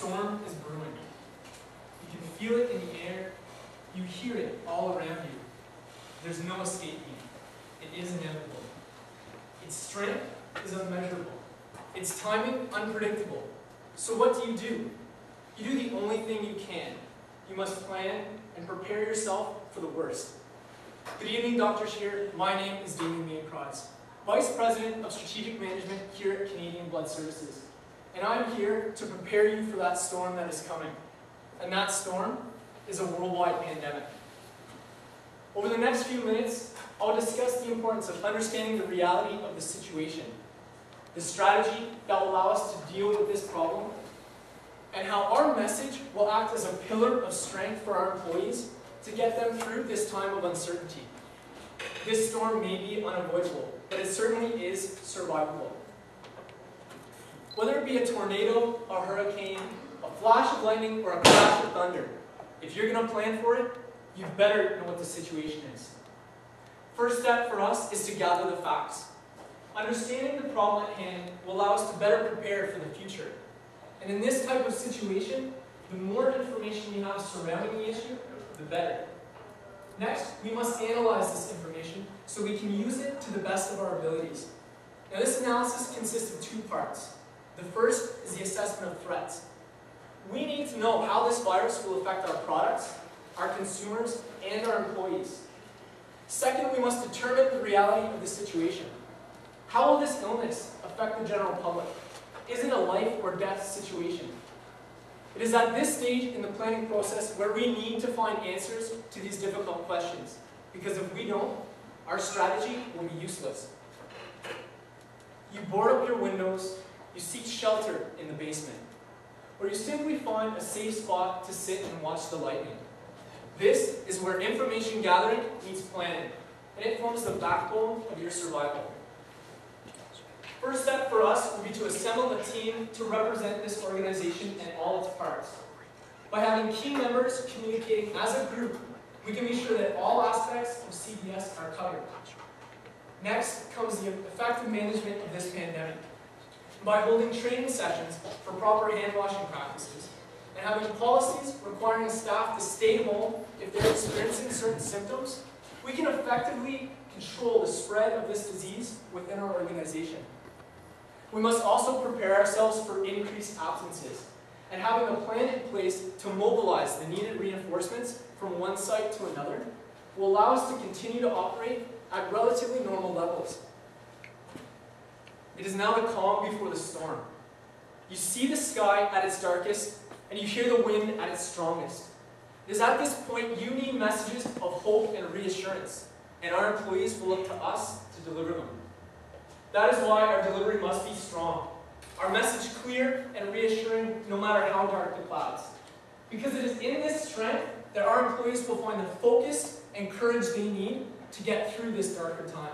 storm is brewing. You can feel it in the air. You hear it all around you. There's no escaping it. It is inevitable. Its strength is unmeasurable. Its timing unpredictable. So what do? You do the only thing you can. You must plan and prepare yourself for the worst. Good evening, Dr. Shear. My name is Damien Mainprize, Vice President of Strategic Management here at Canadian Blood Services. And I'm here to prepare you for that storm that is coming. And that storm is a worldwide pandemic. Over the next few minutes, I'll discuss the importance of understanding the reality of the situation, the strategy that will allow us to deal with this problem, and how our message will act as a pillar of strength for our employees to get them through this time of uncertainty. This storm may be unavoidable, but it certainly is survivable. Whether it be a tornado, a hurricane, a flash of lightning, or a crash of thunder, if you're going to plan for it, you better know what the situation is. First step for us is to gather the facts. Understanding the problem at hand will allow us to better prepare for the future. And in this type of situation, the more information you have surrounding the issue, the better. Next, we must analyze this information so we can use it to the best of our abilities. Now, this analysis consists of two parts. The first is the assessment of threats. We need to know how this virus will affect our products, our consumers, and our employees. Second, we must determine the reality of the situation. How will this illness affect the general public? Is it a life or death situation? It is at this stage in the planning process where we need to find answers to these difficult questions, because if we don't, our strategy will be useless. You board up your windows, you seek shelter in the basement, or you simply find a safe spot to sit and watch the lightning. This is where information gathering meets planning, and it forms the backbone of your survival. First step for us will be to assemble a team to represent this organization and all its parts. By having key members communicating as a group, we can be sure that all aspects of CBS are covered. Next comes the effective management of this pandemic. By holding training sessions for proper hand washing practices, and having policies requiring staff to stay home if they're experiencing certain symptoms, we can effectively control the spread of this disease within our organization. We must also prepare ourselves for increased absences, and having a plan in place to mobilize the needed reinforcements from one site to another will allow us to continue to operate at relatively normal levels. It is now the calm before the storm. You see the sky at its darkest, and you hear the wind at its strongest. It is at this point you need messages of hope and reassurance, and our employees will look to us to deliver them. That is why our delivery must be strong, our message clear and reassuring no matter how dark the clouds. Because it is in this strength that our employees will find the focus and courage they need to get through this darker time.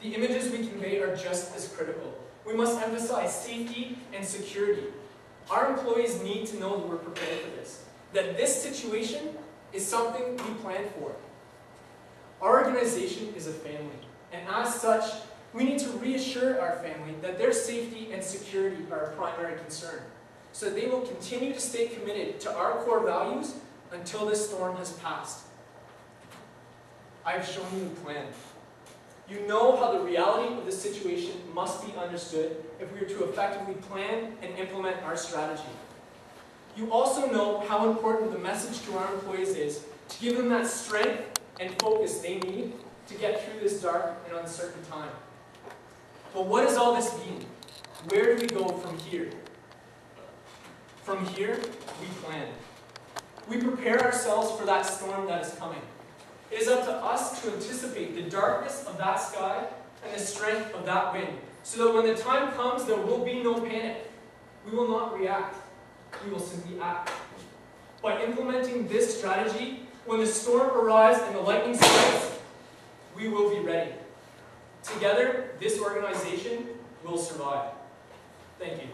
The images we convey are just as critical. We must emphasize safety and security. Our employees need to know that we're prepared for this, that this situation is something we planned for. Our organization is a family, and as such, we need to reassure our family that their safety and security are a primary concern, so that they will continue to stay committed to our core values until this storm has passed. I have shown you the plan. You know how the reality of the situation must be understood if we are to effectively plan and implement our strategy. You also know how important the message to our employees is to give them that strength and focus they need to get through this dark and uncertain time. But what does all this mean? Where do we go from here? From here, we plan. We prepare ourselves for that storm that is coming. It is up to us to anticipate the darkness of that sky and the strength of that wind, so that when the time comes, there will be no panic. We will not react. We will simply act. By implementing this strategy, when the storm arrives and the lightning strikes, we will be ready. Together, this organization will survive. Thank you.